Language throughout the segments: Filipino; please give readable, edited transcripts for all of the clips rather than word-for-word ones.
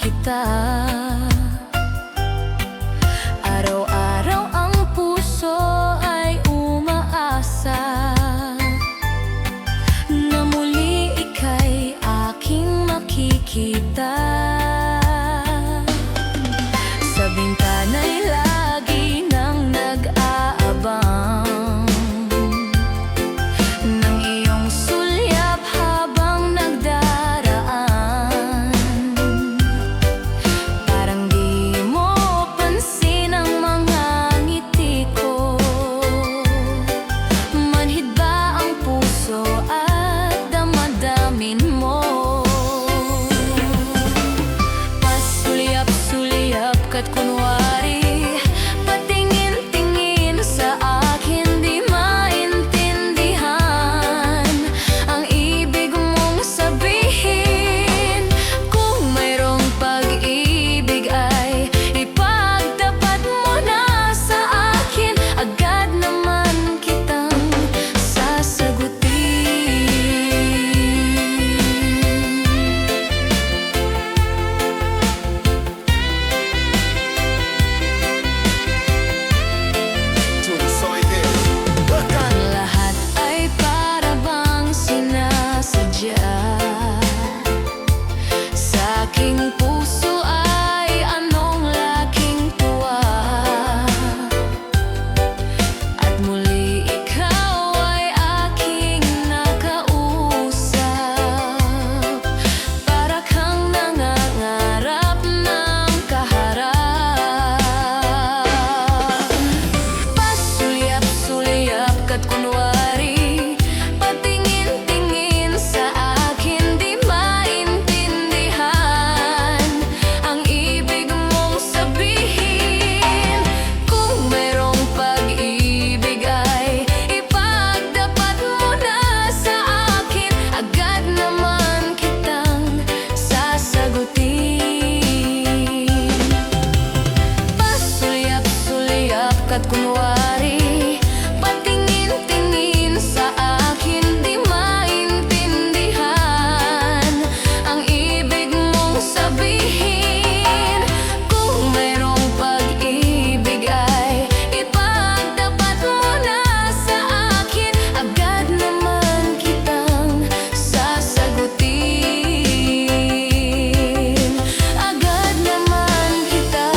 kita. Araw-araw ang puso ay umaasa na muli ika'y aking makikita. Sa bintana'y lagi nang nag-aabang ng iyong sulyap habang nagdaraan. Parang di mo pansin ang mga ngiti ko. Manhid ba ang puso at damdamin mo? Pasulyap-sulyap ka't kunwari, patingin-tingin sa akin, di maintindihan ang ibig mong sabihin. Kung mayroong pag-ibig ay ipagtapat mo na sa akin, agad naman kitang sasagutin. Ang lahat ay para bang sinasadya. Sa aking puso ay anong laking tuwa, at muli ikaw ay aking nakausap. Para kang nangangarap ng kaharap. Pasulyap-sulyap ka't kunwari, patingin-tingin sa akin, di maintindihan ang ibig mong sabihin. Kung mayroong pag-ibig ay ipagtapat mo na sa akin, agad naman kitang sasagutin. Pasulyap-sulyap ka't kunwari, patingin-tingin sa akin, di maintindihan ang ibig mong sabihin. Kung mayroong pag-ibig ay ipagtapat mo na sa akin, agad naman kitang sasagutin. Agad naman kitang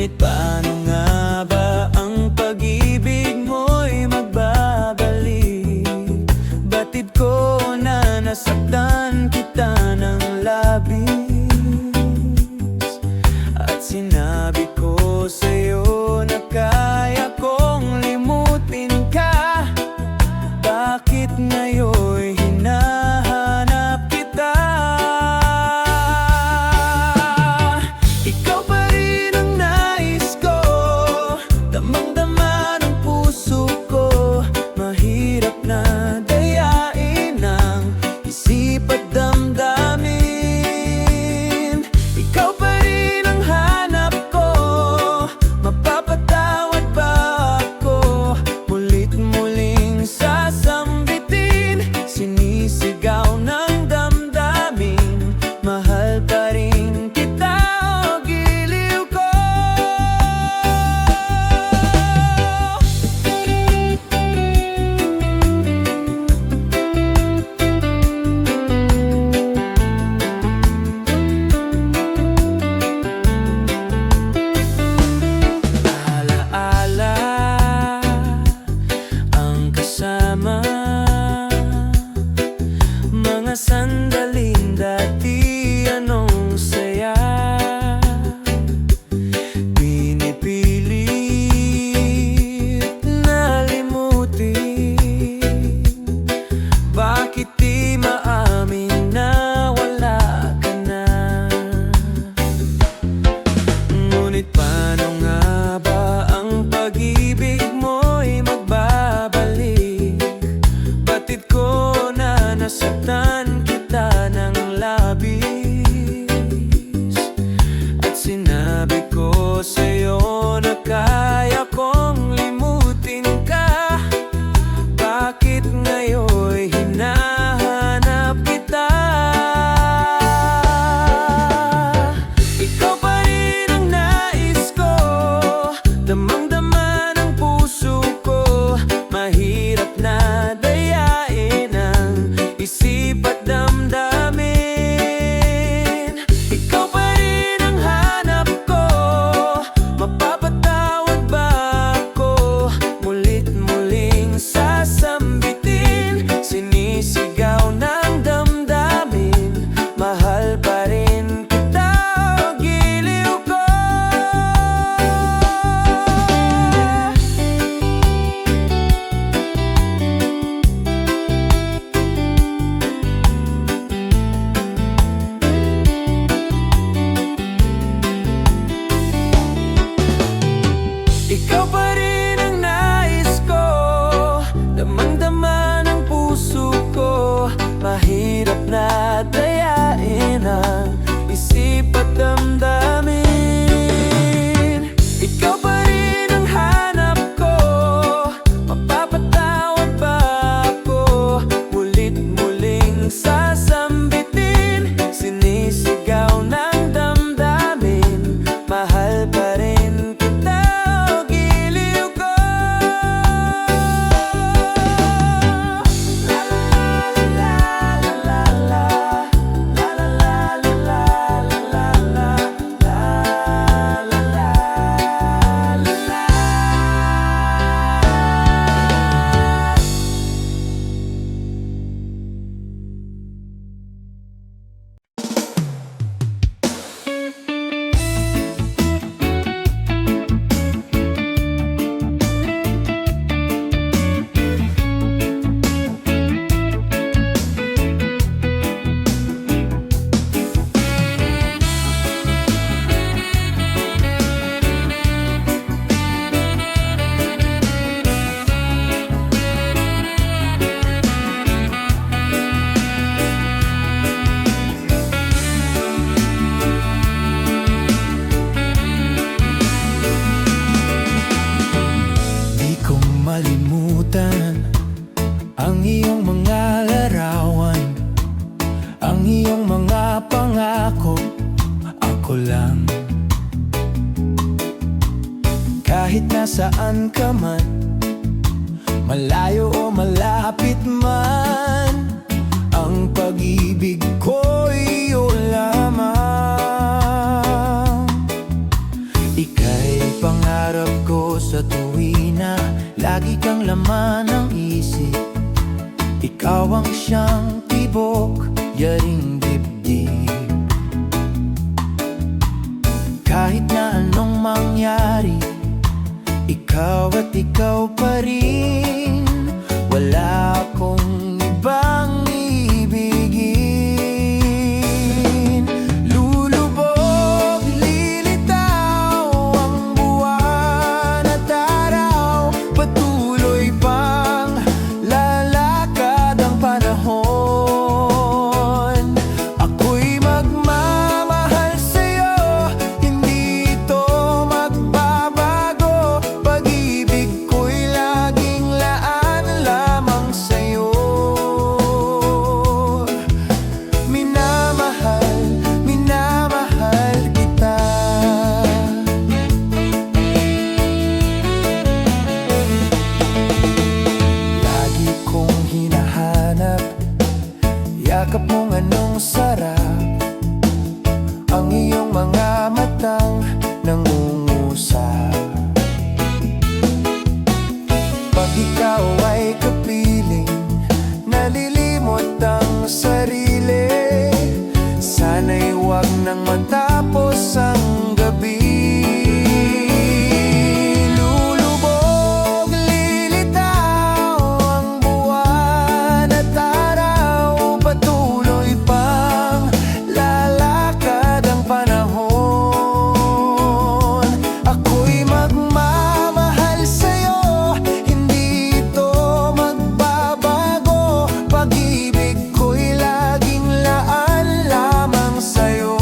Ngunit paano nga ba ang pag-ibig mo'y magbabalik? Batid ko na nasaktan kita ng labis, at sinabi ko sa'yo na kaya kong limutin ka. Bakit ngayon'y hinahanap kita? Ikaw pa rin ang nais ko, damang-dama ng puso ko. Mahirap na dayain ang isip at damdamin. Ikaw pa rin ang hanap ko, mapapatawad ba ako? Mulit-muling sasambitin, sinisigaw ng damdamin. Mahal pa rin kita, o giliw ko. Alaala ang kasama, mga sandaling dati anong saya. Pinipilit na limutin, bakit di maamin na wala ka na? Ngunit paano nga ba ang pag-ibig mo'y magbabalik? Batid ko na nasaktan kita ng labis, at sinabi ko sa'yo na kaya kong limutin ka. Bakit ngayon'y hinahanap kita? Ikaw pa rin ang nais ko, damang-dama ng puso ko. Mahirap na dayain ang isip at damdamin. Ikaw pa rin ang hanap ko, mapapatawad ba ako? Mulit-muling sasambitin, sinisigaw ng damdamin. Mahal pa rin kita, o giliw ko. Ikaw pa rin ang nais ko, damang-dama ng puso ko. Mahirap na dayain ang isip at damdamin. Ikaw pa rin ang hanap ko, mapapatawad ba ako? Mulit-muling sasambitin, sinisigaw ng damdamin. Mahal pa rin kita, o giliw ko. La la la la la la la la la la la la la. Di ko malimutan ang iyong mga larawan, ang iyong mga pangako. Ako lang, kahit nasaan ka man, malayo o malapit man, ang pag-ibig ko iyo lamang. Ika'y Ika'y pangarap ko sa tuwina, lagi kang laman ng isip. Ikaw ang siyang tibok, yaring dibdib. Kahit na anong mangyari, ikaw at ikaw pa rin. Wala akong ibang ibigin. Lulubog, lilitaw ang buwan at araw. Patuloy pang lalakad ang panahon. Ako'y magmamahal sa'yo, hindi ito magbabago. Pag-ibig ko'y laging laan lamang sa'yo. Minamahal, minamahal kita. Lagi kong hinahanap yakap mong anong sarap, ang iyong mga matang nangungusap. Pag ikaw ay kapiling, nalilimot ang sarili. Sana'y huwag nang matapos ang gabi. Lulubog, lilitaw ang buwan at araw. Patuloy pang lalakad ang panahon. Ako'y magmamahal sa'yo, hindi ito magbabago. Pag-ibig ko'y laging laan lamang sa'yo.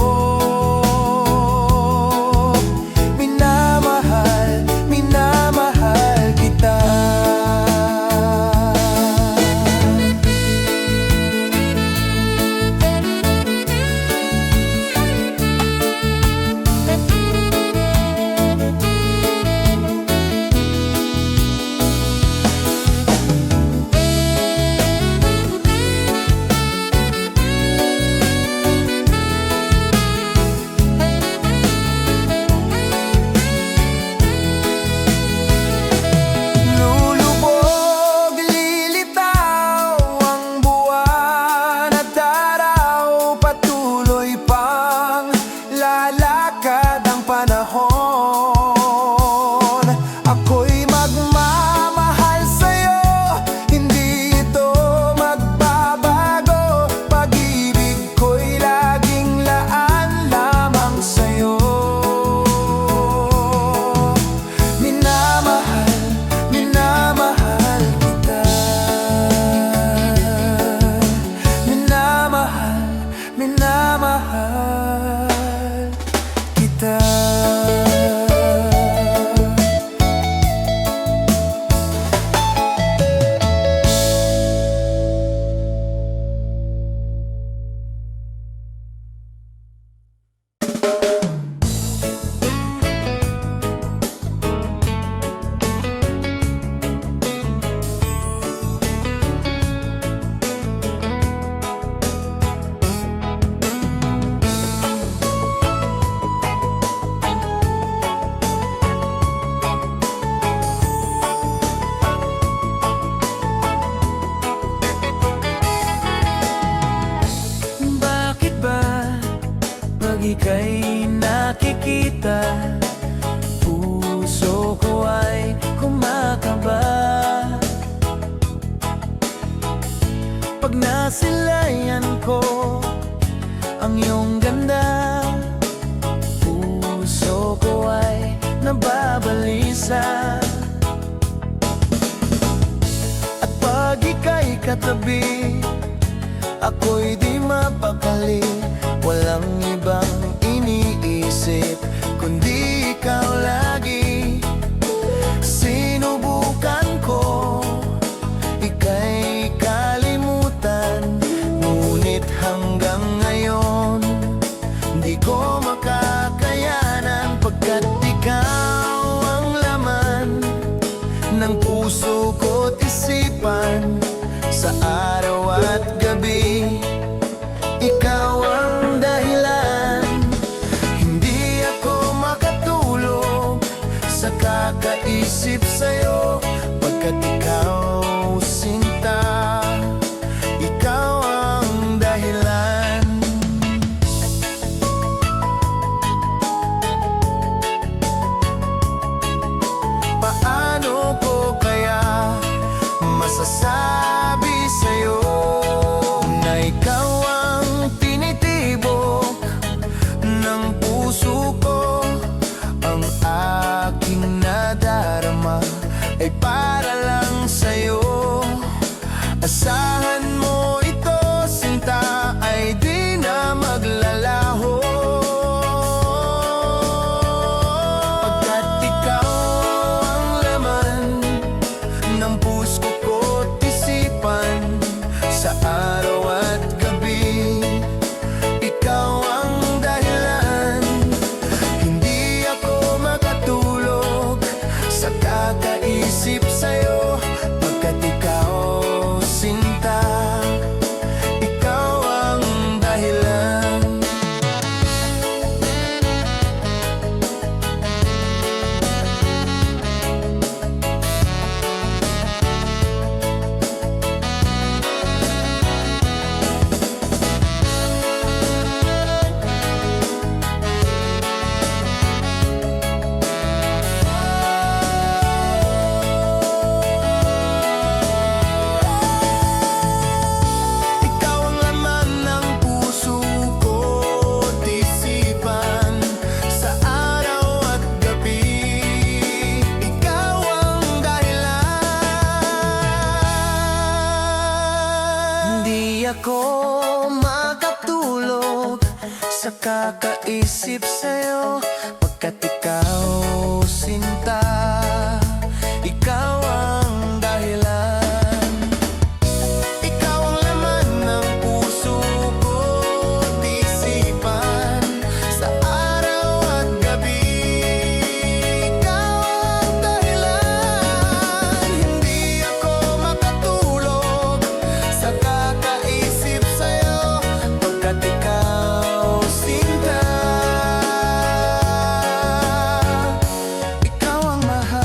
Minamahal, minamahal kita. Lulubog, lilitaw ang buwan at araw. Patuloy pang lalakad ang panahon. Ako'y magmamahal sa'yo, hindi ito magbabago. Pag-ibig ko'y laging laan lamang sa'yo. Minamahal, minamahal kita. Minamahal, minamahal kita. Bakit ba pag ika'y nakikita, puso ko ay kumakaba? Pag nasilayan ko ang iyong ganda, puso ko ay nababalisa. At pag ika'y katabi, ako'y di mapakali. Walang ibang iniisip kundi ikaw lagi. Sinubukan ko, ika'y kalimutan, ngunit hanggang ngayon di ko makakayanan. Pagkat ikaw ang laman ng puso ko't isipan, sa araw at gabi ikaw sa kakaisip sa'yo, pagkat ikaw sinta, ikaw ang dahilan. Paano ko kaya masasabi sa'yo na ikaw ang tinitibok ng puso ko? Ang aking nadarama ay para lang sa'yo. Asahan mo ito, sinta, ay di na maglalaho, pagkat ikaw ang laman ng puso ko't isipan sa araw at gabi. Ikaw ang dahilan, hindi ako makatulog sa kakaisip sa'yo, pagkat ikaw sinta, ikaw ang dahilan. Ikaw ang laman ng puso ko't isipan sa araw at gabi. Ikaw ang dahilan. Hindi ako makatulog sa kakaisip sa'yo, pagkat ikaw sinta, ikaw ang dahilan. Ikaw ang laman ng puso ko't isipan sa araw at gabi. Ikaw ang dahilan. Hindi ako makatulog sa kakaisip sa'yo, pagkat ikaw sinta, ikaw ang mahal.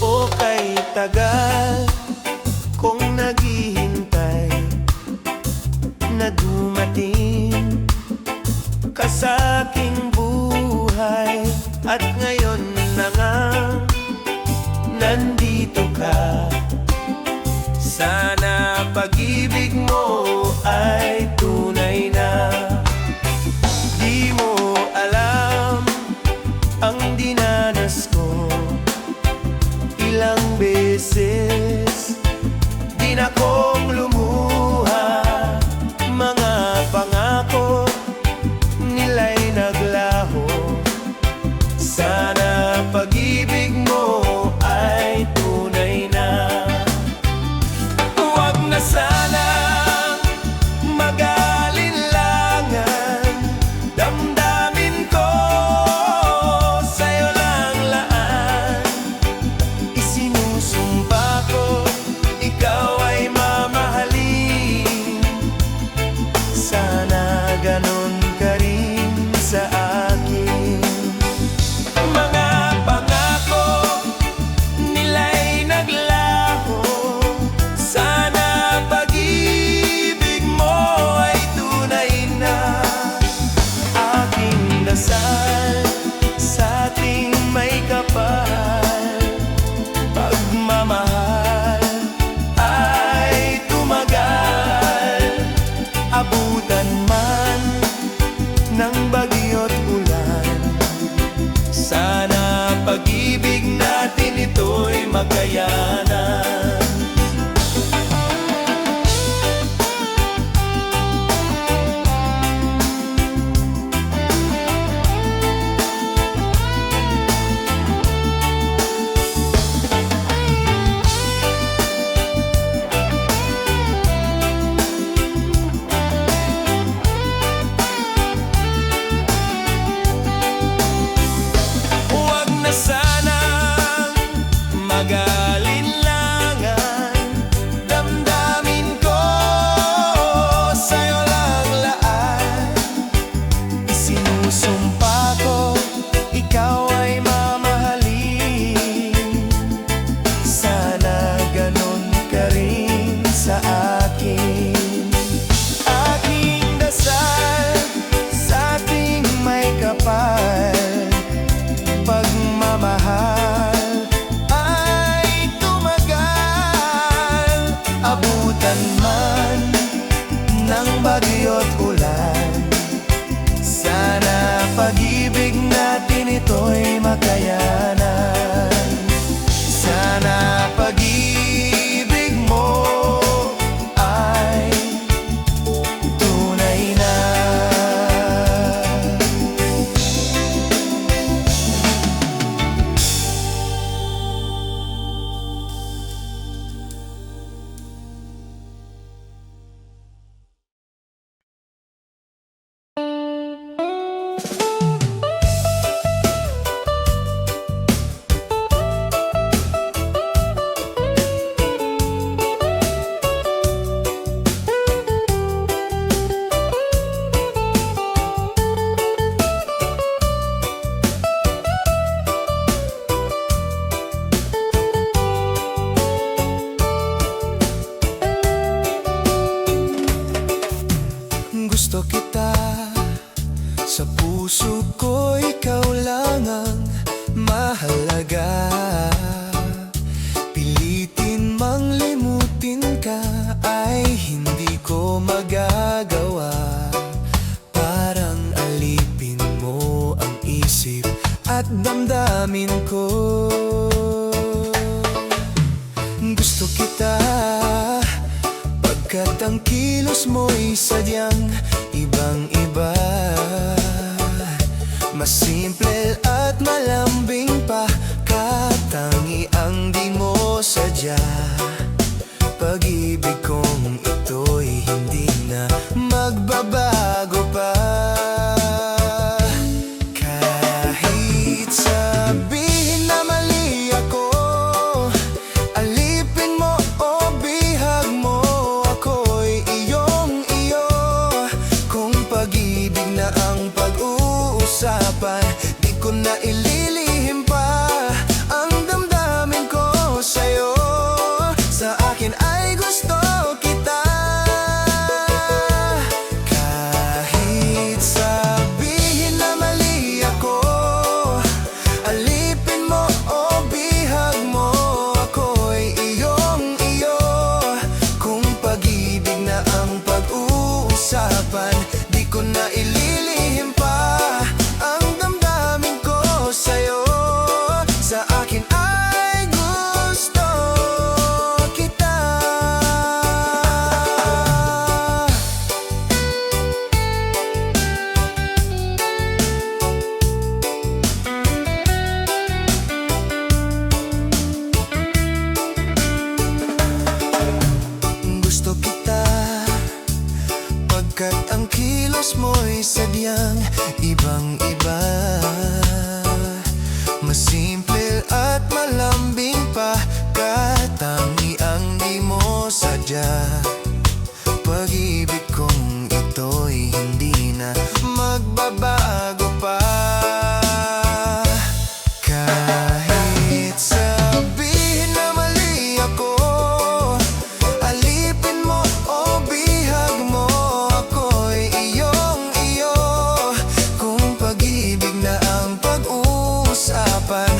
O kay tagal kong naghihintay na dumating ka sa aking buhay, at ngayon na nga nandito ka. Sana pag-ibig mo ay tunay na. Di mo alam ang dinanas ko, ilang beses din akong lumuha. Mga pangako nila'y naglaho. Sana pag-ibig mo ay tunay na. Huwag na sanang mag-alinlangan, damdamin ko sa'yo ito'y makayanan. Sana pag-ibig mo ay tunay na. Gusto kita, sa puso ko ikaw lang ang mahalaga. Pilitin mang limutin ka ay hindi ko magagawa. Parang alipin mo ang isip at damdamin ko. Gusto kita pagkat ang kilos mo'y sadyang ibang-iba. Mas simple at malambing pa, katangiang di mo sadya. Pag-ibig kong ito'y hindi na magbabago pa. Kahit sabihin na mali ako, alipin mo o bihag mo, ako'y iyong-iyo. Kung pag-ibig na ang pag-uusapan, di ko na ililihim pa ang damdamin ko sa'yo. Sa akin ay gusto kita. Kahit sabihin na mali ako, alipin mo o bihag mo, ako'y iyong-iyo. Kung pag-ibig na ang pag-uusapan, di ko na ililihim pa ang damdamin ko sa'yo. Sa akin ay gusto kita. Gusto kita pagkat ang kilos mo'y sadyang ibang-iba. Mas simple at malambing pa, katangiang di mo sadya. Pag-ibig kong ito'y hindi na magbabago pa. Kahit sabihin na mali ako, alipin mo o bihag mo, ako'y iyong-iyo. Kung pag-ibig na ang pag-uusapan,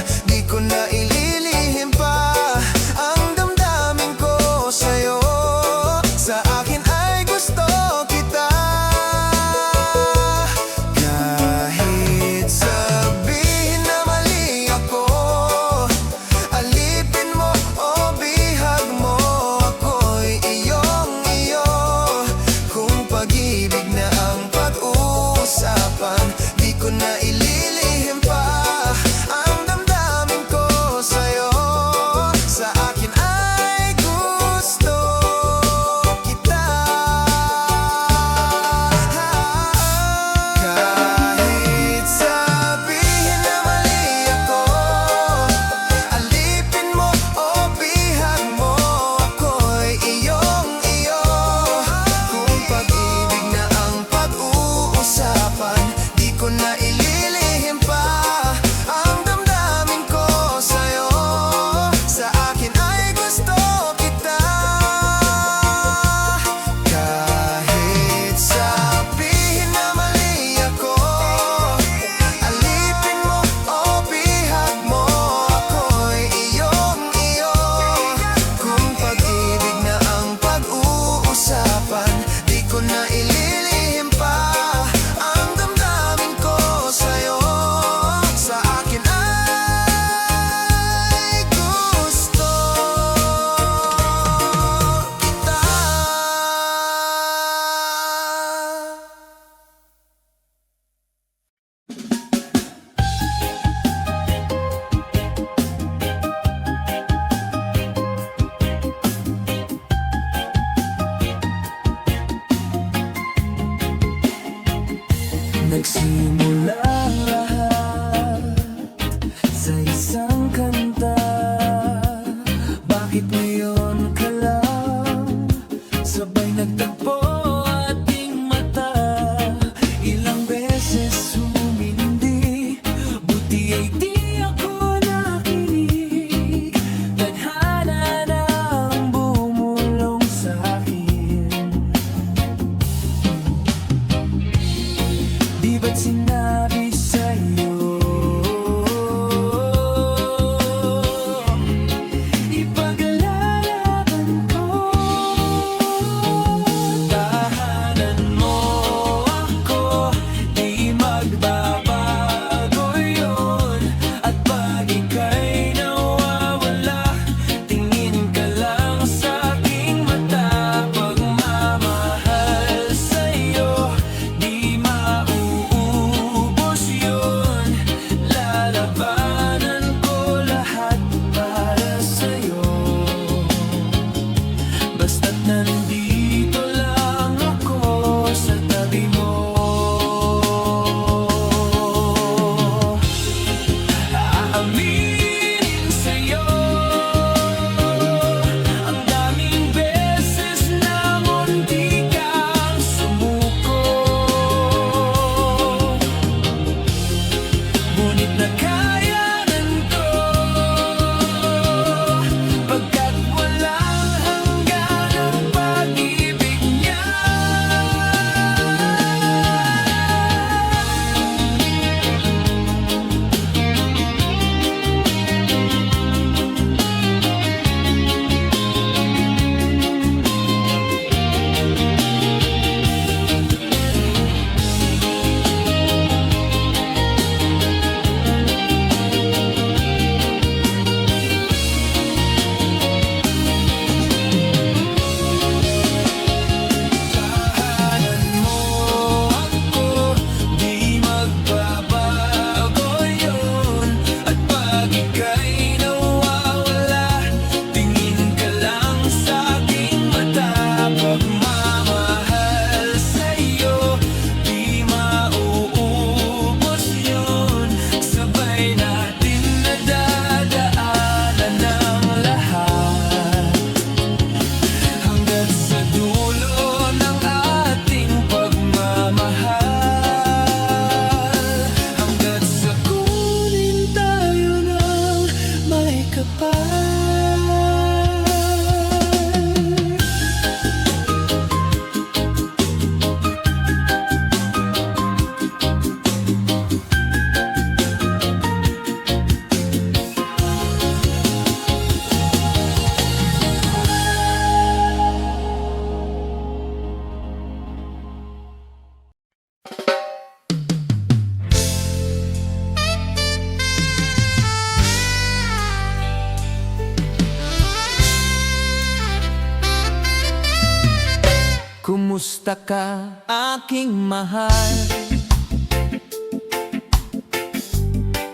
Kumusta ka, aking mahal?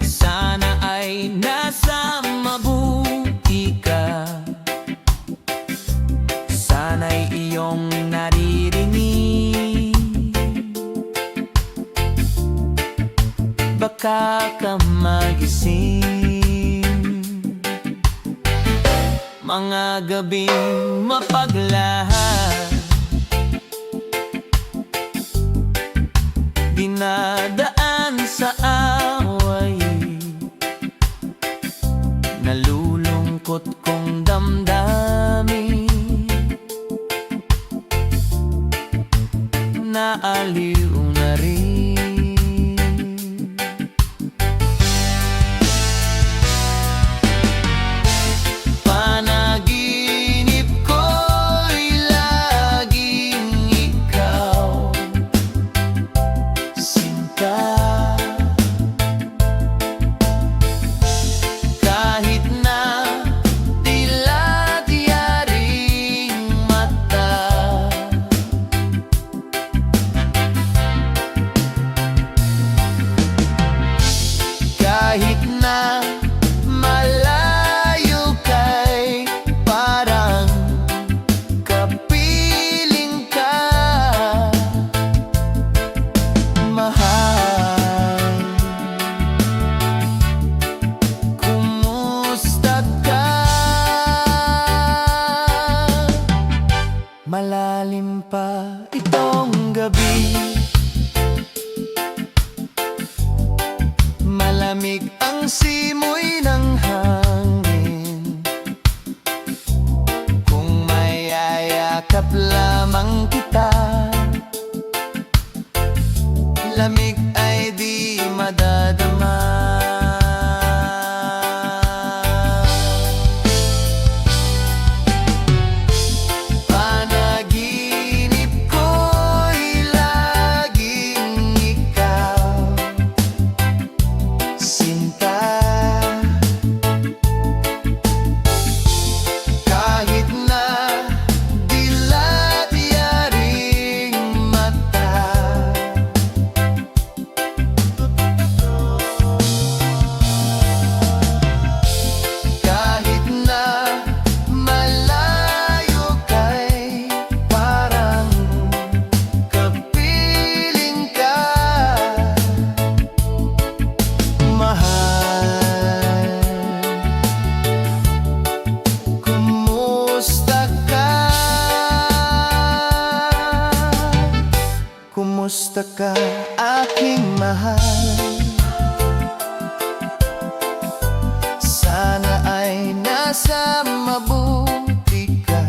Sana ay nasa mabuti ka. Sana'y iyong naririnig, baka ka magising. Mga gabing mapaglahat, dinadaan sa away, nalulungkot kong damdamin, naaliw na rin. Panaginip ko'y laging ikaw, sinta. Kahit na dilat yaring mata, kahit na malayo kay parang kapiling ka, mahal. Kumusta ka? Malalim pa itong gabi, malamig ang simoy ng hangin. Kung mayayakap lamang kita, lamig ay di madadama. Panaginip ko'y laging ikaw, sinta. Kahit na dilat yaring mata, kahit na malayo kay parang kapiling ka, mahal. Kumusta ka? Kumusta ka, aking mahal? Sana ay nasa mabuti ka.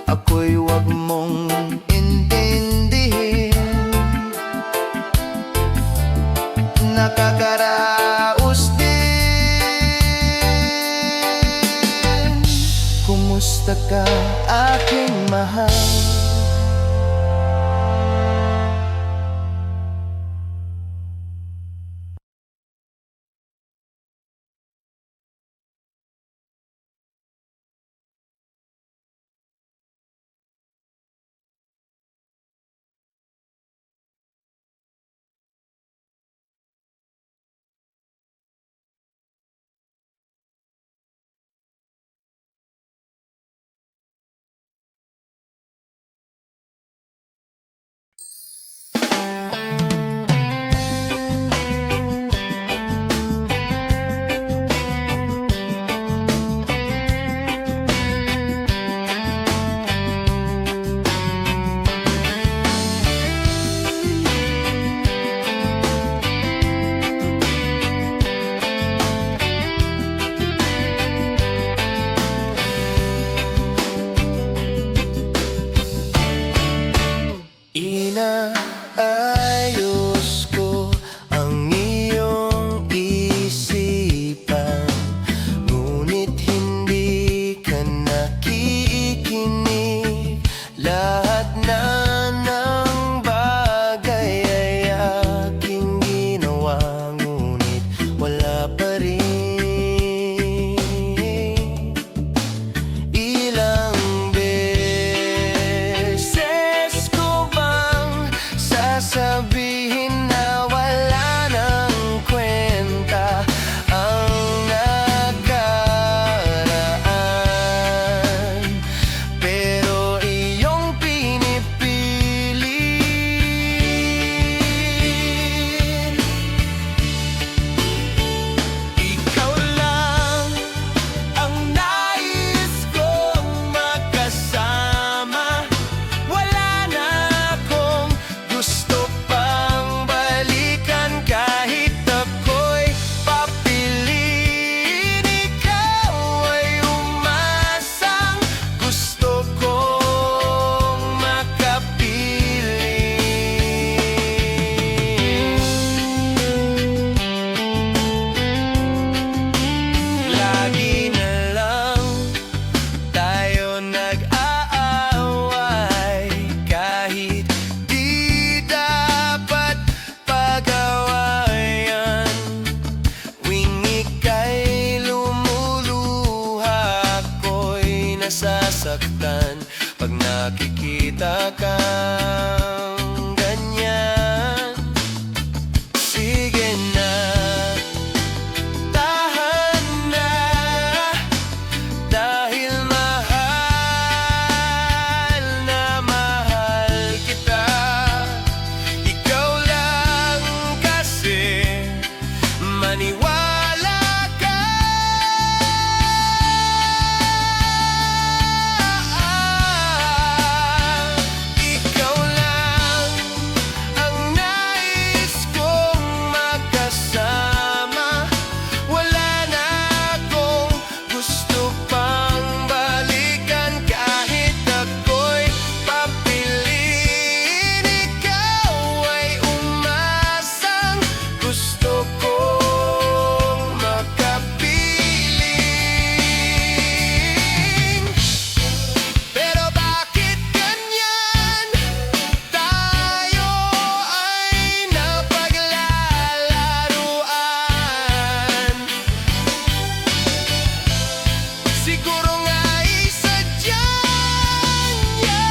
Ako'y wag mong intindihin, nakakaraos din. Kumusta ka, aking mahal? masaktan pag nakikita kang ganyan. Sige na, tahan na, dahil mahal na mahal kita. Ikaw lang kasi, maniwala ka. Ikaw lang ang nais kong makasama. Wala na akong gusto pang balikan, kahit ako'y papiliin. Ikaw ay umasang gusto kong makapiling. Pero bakit ganyan? Tayo ay napaglalaruan. Siguro nga'y sadya niya.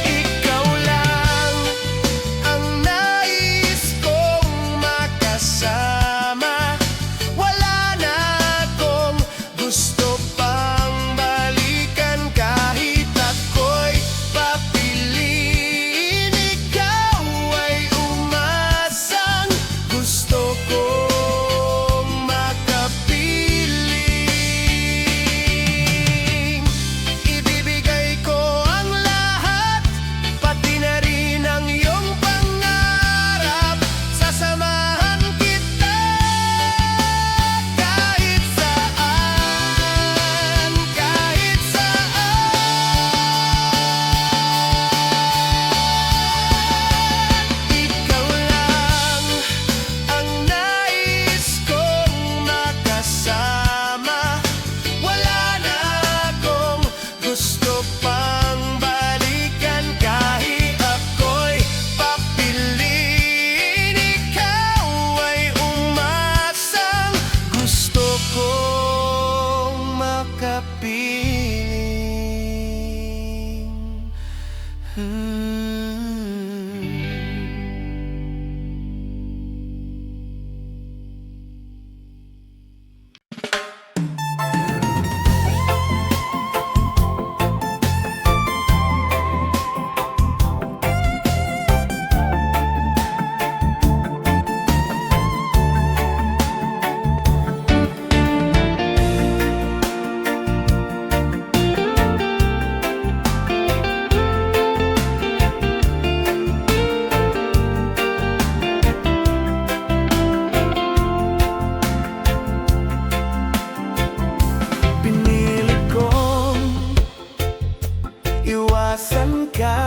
Ikaw lang ang nais kong makasama. Wala na akong gusto pang balikan, kahit ako'y papiliin. Ikaw ay umasang gusto kong makapiling. Ibibigay ko ang lahat, pati na rin ang iyong pangarap. Sasamahan kita kahit saan, kahit saan. Ikaw lang ang nais kong makasama. Wala na akong gusto pang balikan, kahit ako'y papiliin. Ikaw ay umasang gusto kong makapiling. Pinili kong iwasan ka,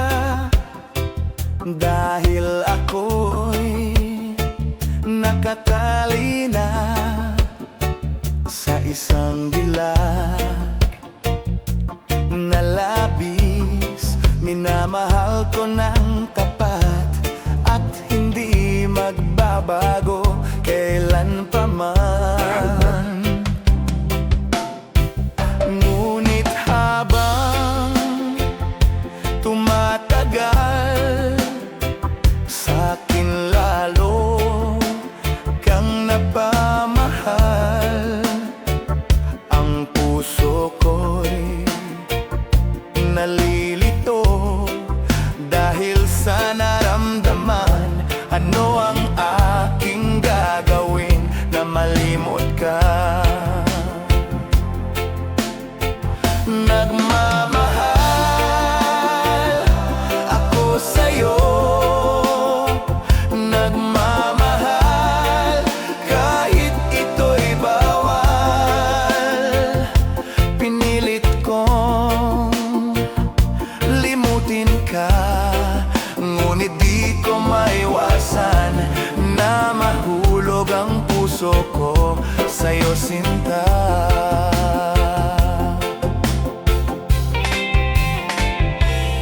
dahil ako'y nakatali na sa isang dilag na labis. Minamahal ko ng tapat at hindi magbabago kailan pa man. Ngunit habang tumatagal, sa'kin lalo kang napamahal. Ang puso ko'y nalilito dahil sa naramdaman. Ano ang aking gagawin na malimot ka? Nagmamahal ako sa'yo, nagmamahal kahit ito'y bawal. Pinilit kong limutin sinta.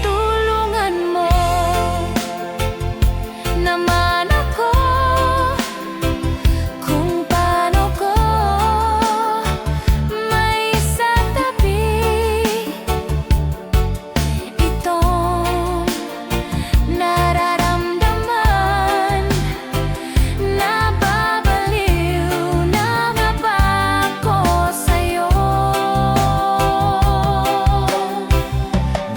Tulungan mo naman ako kung paano ko may isatabi itong nararamdaman. Nababaliw na nga ba ako sa'yo?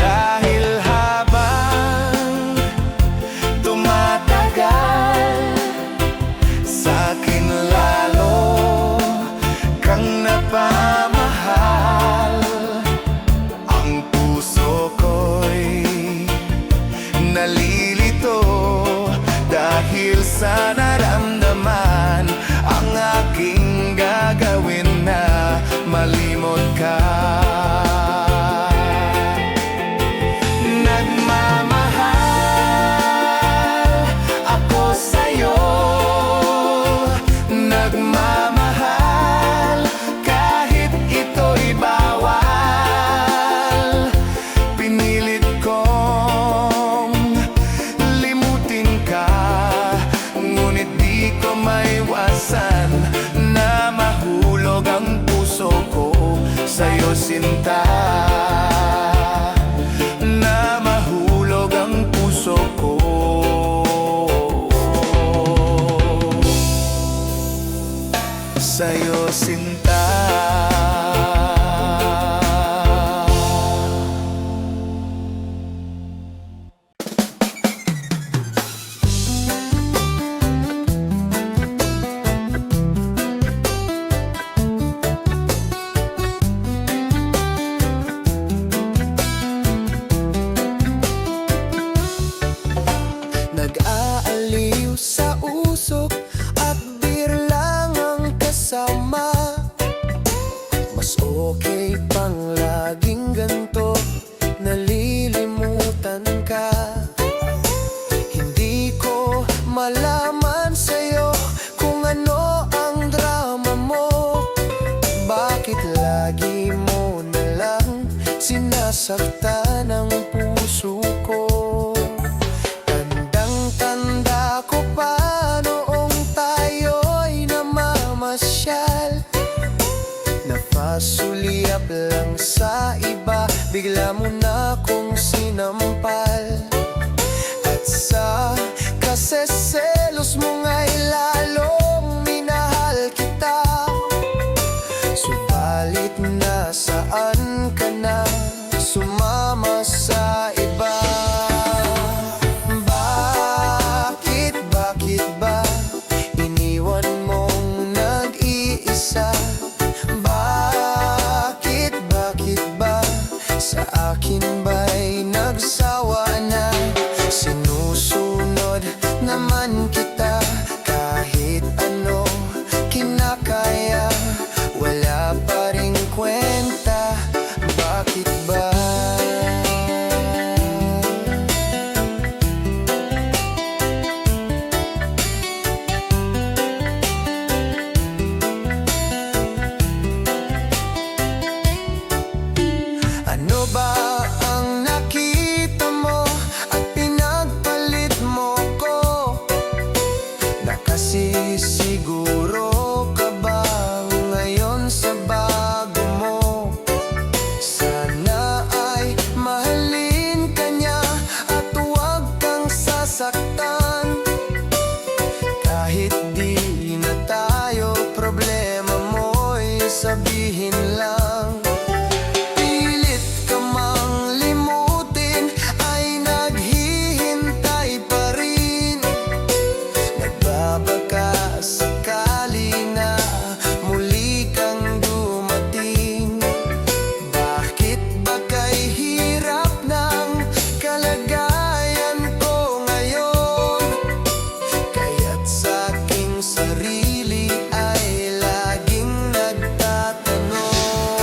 Dahil habang tumatagal, sa'kin lalo kang napamahal. Ang puso ko'y nalilito dahil sa naramdaman. Ang aking gagawin na malimot ka. Nagmamahal ako sa'yo, nagmamahal kahit ito'y bawal. Pinilit kong limutin ka, ngunit di ko maiwasan na mahulog ang puso ko sa'yo, sinta. Na mahulog ang puso ko sa'yo, sinta. Nag-aaliw sa usok at beer lang ang kasama. Mas okay pang laging ganto, nalilimutan ka. Hindi ko malaman sa'yo kung ano ang drama mo. Bakit lagi mo na lang sinasaktan ang puso ko? Tanda ko pa noong tayo'y namamasyal, napasulyap lang sa iba, bigla mo na kong sinampal. At sa kaseselos mo nga'y lalong minahal kita. Subalit nasaan ka na, sumama sa iba? Bakit ba iniwan mong nag-iisa? Bakit ba sa akin ba'y nagsawa na? Sinusunod naman kita kahit ano kinakaya, wala pa ring kwenta. Bakit ba? Ano ba ang nakita mo at pinagpalit mo ko? Nakasisiguro ka ba ngayon sa bago mo? Sana ay mahalin ka niya at huwag kang sasaktan. Kahit di na tayo, problema mo'y sabihin lang. Pilit ka mang limutin, ay naghihintay pa rin. Nagbabaka sakali na muli kang dumating. Bakit ba kay hirap ng kalagayan ko ngayon? Kaya't sa'king sarili ay laging nagtatanong.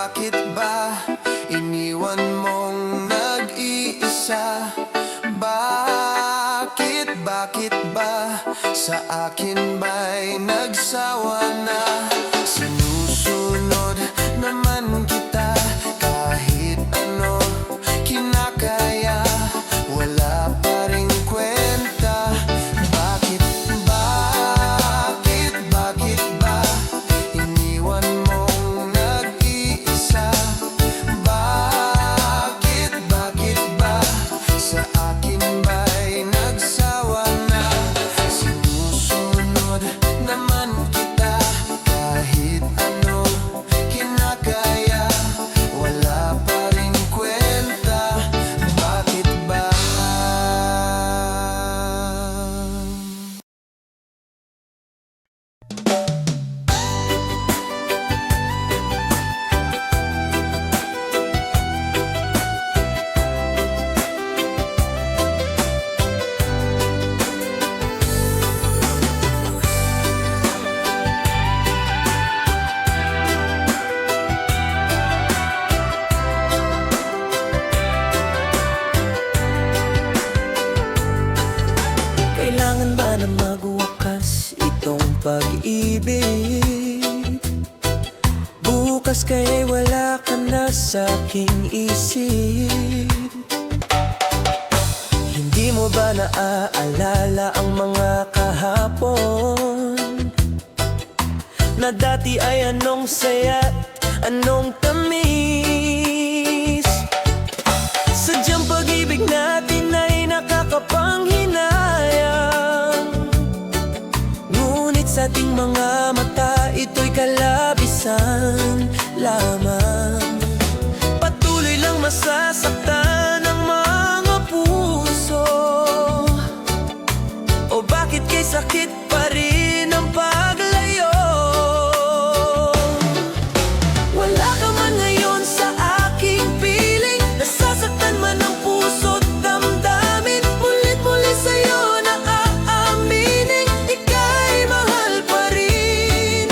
bakit ba iniwan mong nag-iisa? Bakit ba sa akin ba'y nagsawa na? Sinusunod naman kita kahit ano kinakaya, wala pa ring kwenta. Bakit ba iniwan mong nag-iisa? Bakit ba sa akin ba'y nagsawa na? Sinusunod naman kita kahit ano kinakaya, wala pa ring kwenta. Bakit ba? Kailangan ba na magwakas itong pag-ibig? Bukas kaya'y wala ka na sa aking isip. Hindi mo ba naaalala ang mga kahapon? Na dati ay anong saya, anong tamis. Sadyang pag-ibig natin ay nakakapanghinayang, ngunit sa ating mga mata ito'y kalabisan lamang. Patuloy lang masasaktan ang mga puso, o bakit kay sakit pa rin ang paglayo? Wala ka man ngayon sa aking piling, nasasaktan man ang puso't damdamin. Mulit-muli sa'yo na aaminin, ika'y mahal pa rin.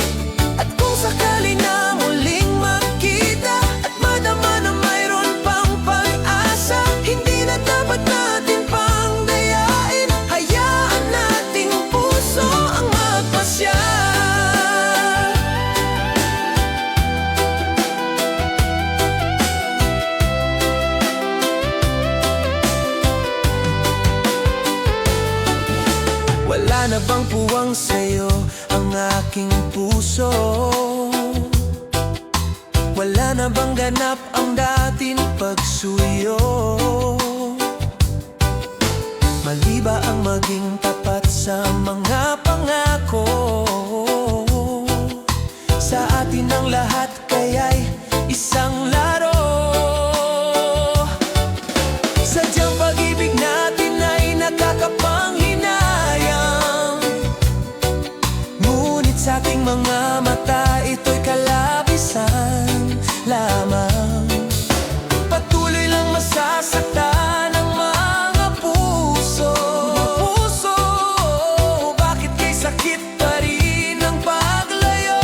At kung sakali na muling magkita at madama na mayroon pang pag-asa, hindi na dapat natin pang dayain, hayaan nating puso ang magpasya. Wala na bang puwang sa'yo ang aking puso? Wala na bang ganap ang dating pagsuyo? Mali ba ang maging tapat sa mga pangako? Sa atin ang lahat kaya'y isang laro. Sadyang pag-ibig natin ay nakakapanghinayang, ngunit sa ating mga mata ito'y kalabisan lamang. Patuloy lang masasaktan ang mga puso, bakit kay sakit pa rin ang paglayo?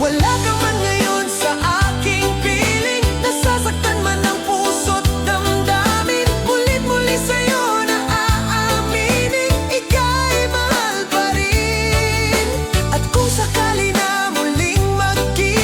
Wala ka man ngayon sa aking piling, nasasaktan man ang puso't damdamin. Mulit-muli sa'yo na aaminin, ika'y mahal pa rin. At kung sakali na muling magkita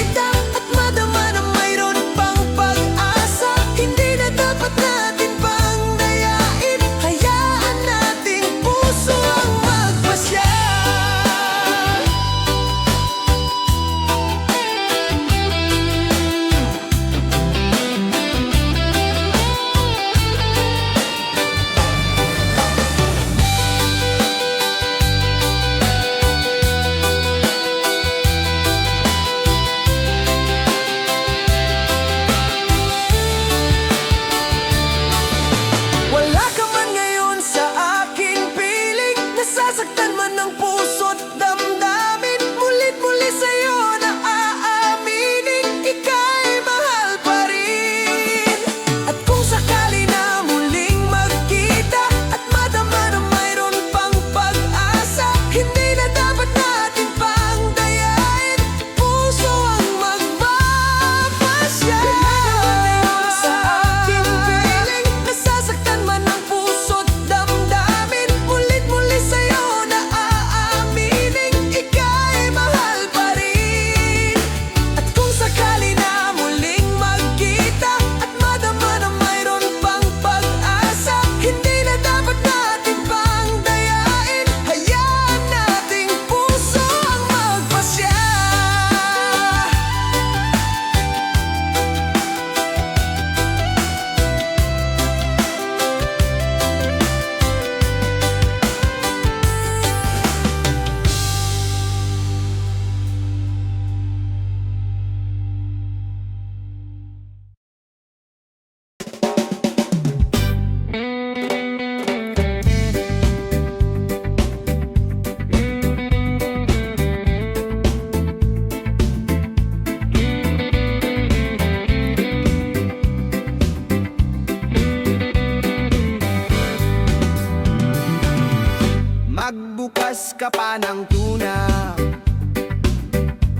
pa ng tuna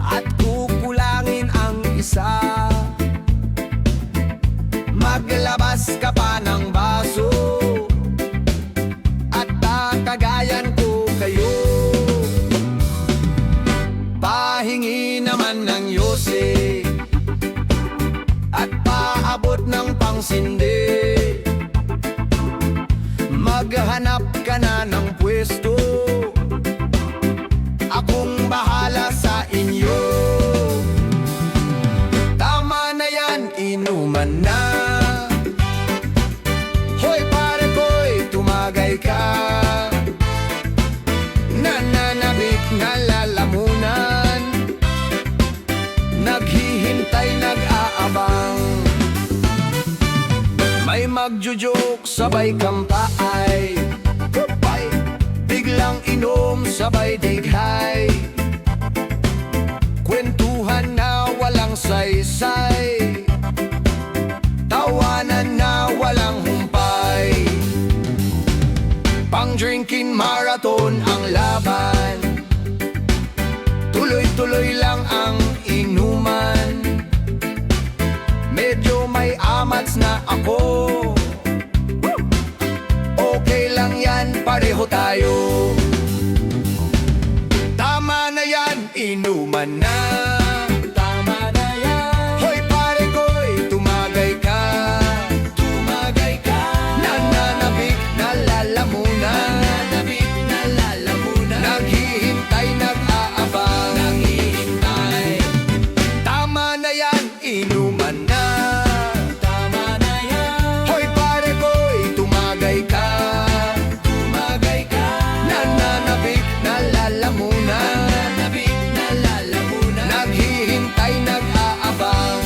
at kukulangin ang isa. Maglabas ka pa ng baso at kakagayan ko kayo. Pahingi naman ng yose at paabot ng pangsindi. Maghanap ka na ng pwesto, akong bahala sa inyo. Tama na yan, inuman na. Hoy pare ko'y tumagay ka. Nananabik na lalamunan, naghihintay, nag-aabang. May magjujoke, sabay kampay, biglang inom, sabay dighay. Kwentuhan na walang saysay, tawanan na walang humpay. Pang-drinking marathon ang laban, tuloy-tuloy lang ang inuman. Medyo may amats na ako, okay lang yan, pareho tayo. Tama na yan, inuman na. Tama na yan. Hoy pare ko'y tumagay ka. Tumagay ka. Nananabik na lalamunan. Nananabik na lalamunan. Naghihintay, nag-aabang. Naghihintay. Tama na yan, inuman na. Tama na yan. Hoy pare ko'y tumagay ka. Tumagay ka. Nananabik na lalamunan. Nananabik na lalamunan. Naghihintay, nag-aabang.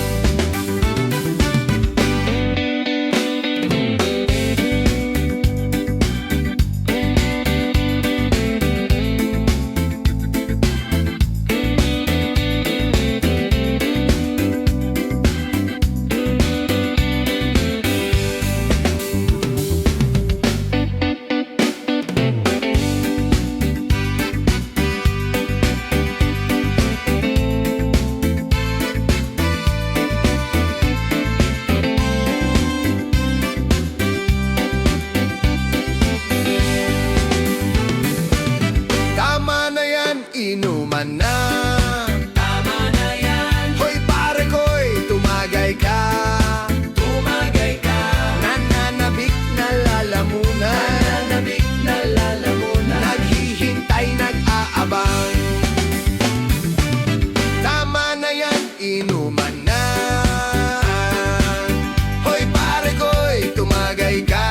Tama na yan, inuman na. Tama na yan. Hoy pare ko'y tumagay ka. Tumagay ka. Nananabik na lalamunan. Nananabik na lalamunan. Naghihintay, nag-aabang. Tama na yan, inuman na. Hoy pare ko'y tumagay ka.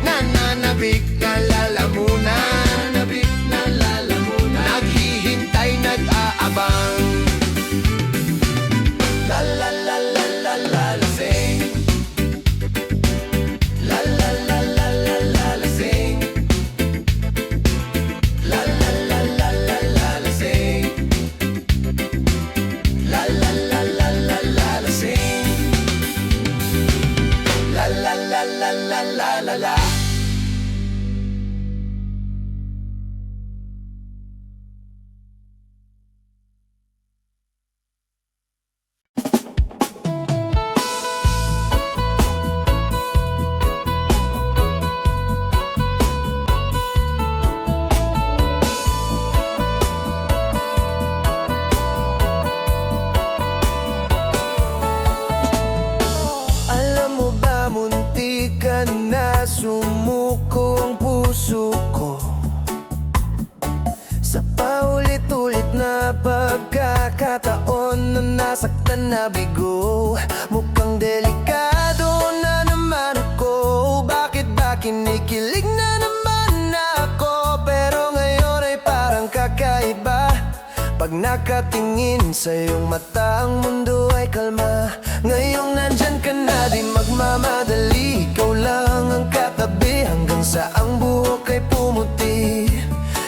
Nananabik na lalamunan. Nananabik na lalamunan. Naghihintay, nag-aabang. La la la la la la la sing. La la la la la la la sing. La la la la la la la sing. La la la la la la la sing. La la la la la la la la. Alam mo ba, muntikan na sumuko ang puso ko sa paulit-ulit na pagkakataon na nasaktan na bigo. Mukhang delikado na naman ako. Bakit ba kinikilig na naman ako? Pero ngayon ay parang kakaiba. Pag nakatingin sa iyong mata, ang mundo ay kalma. Ngayong nandyan ka na, di magmamadali. Ikaw lang ang katabi hanggang sa ang buhok ay pumuti.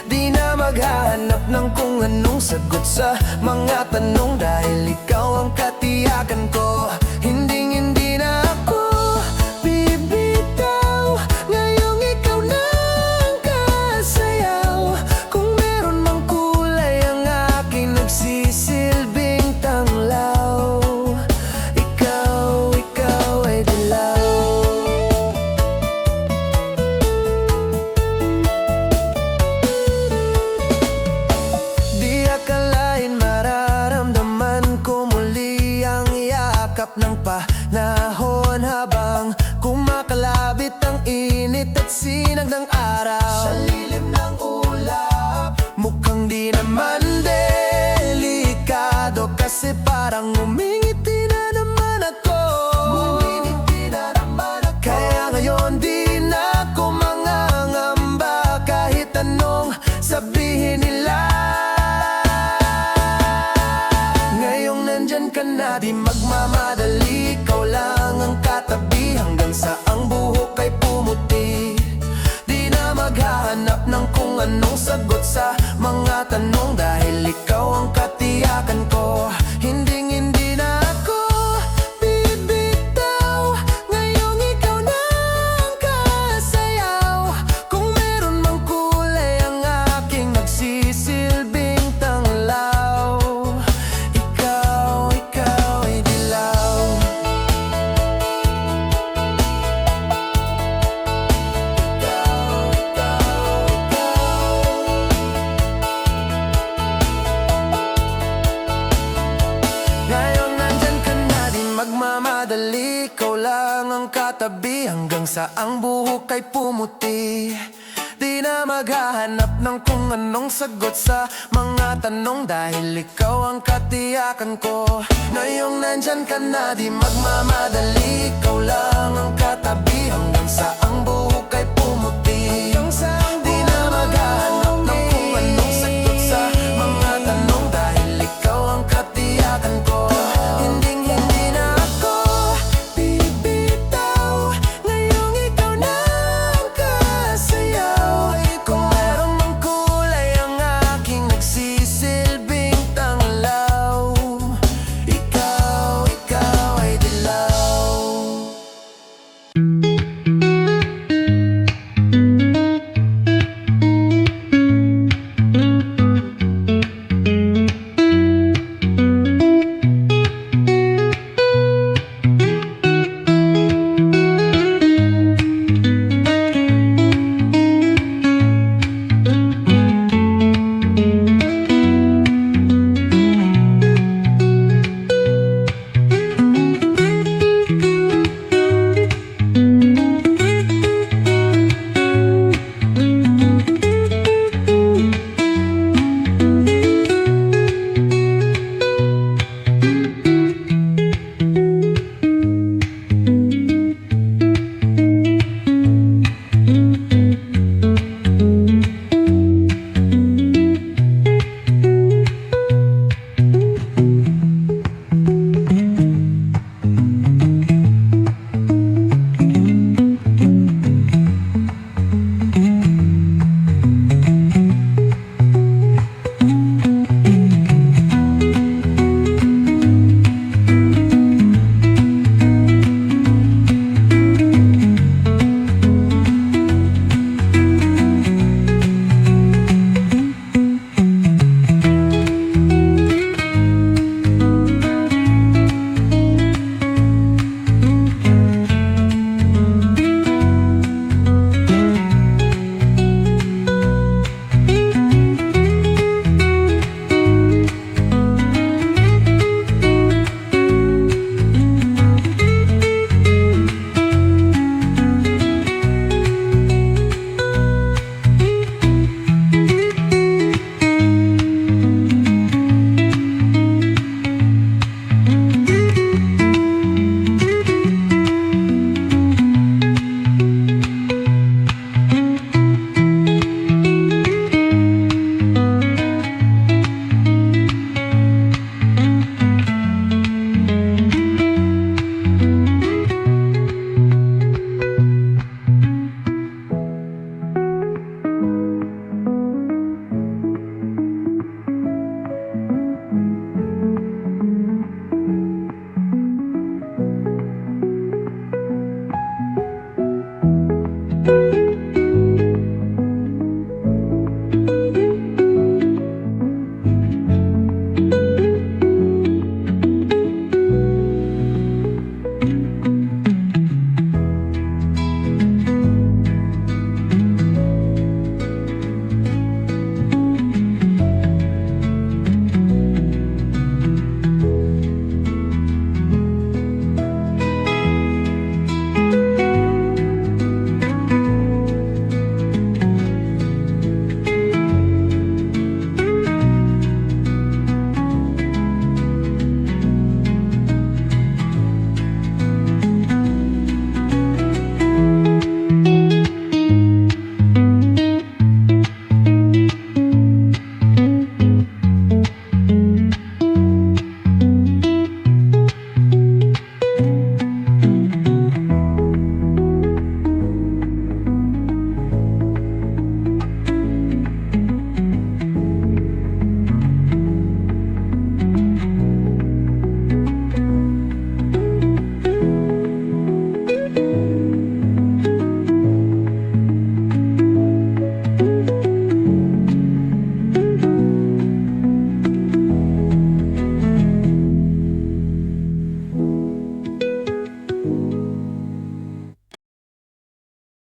Di na maghahanap ng kung anong sagot sa mga tanong, dahil ikaw ang katiyakan ko. Hindi na ako bibitaw. Ngayong ikaw na ang kasaya. ng panahon habang kumakalabit ang init at sinag ng araw. Sa lilim ng ulap, mukhang di naman delikado kasi parang umingiti na naman ako. Kaya ngayon di na ako mangangamba kahit anong sabihin nila. Ngayong nandyan ka na, di magmamadali, ikaw lang ang katabi hanggang sa ang buhok ay pumuti. Di na maghahanap ng kung anong sagot sa mga tanong dahil ikaw ang katiyakan ko. Hindi na ako bibitaw, ngayong ikaw na ang kasayaw. Kung meron mang kulay ang aking nagsisilbing tanglaw, ikaw ay dilaw. Ngayon nandyan ka na, di magmamadali, ikaw lang ang katabi hanggang sa ang buhok ay pumuti. Di na maghahanap ng kung anong sagot sa mga tanong dahil ikaw ang katiyakan ko. Ngayong nandyan ka na, di magmamadali, ikaw lang ang katabi hanggang sa ang buhok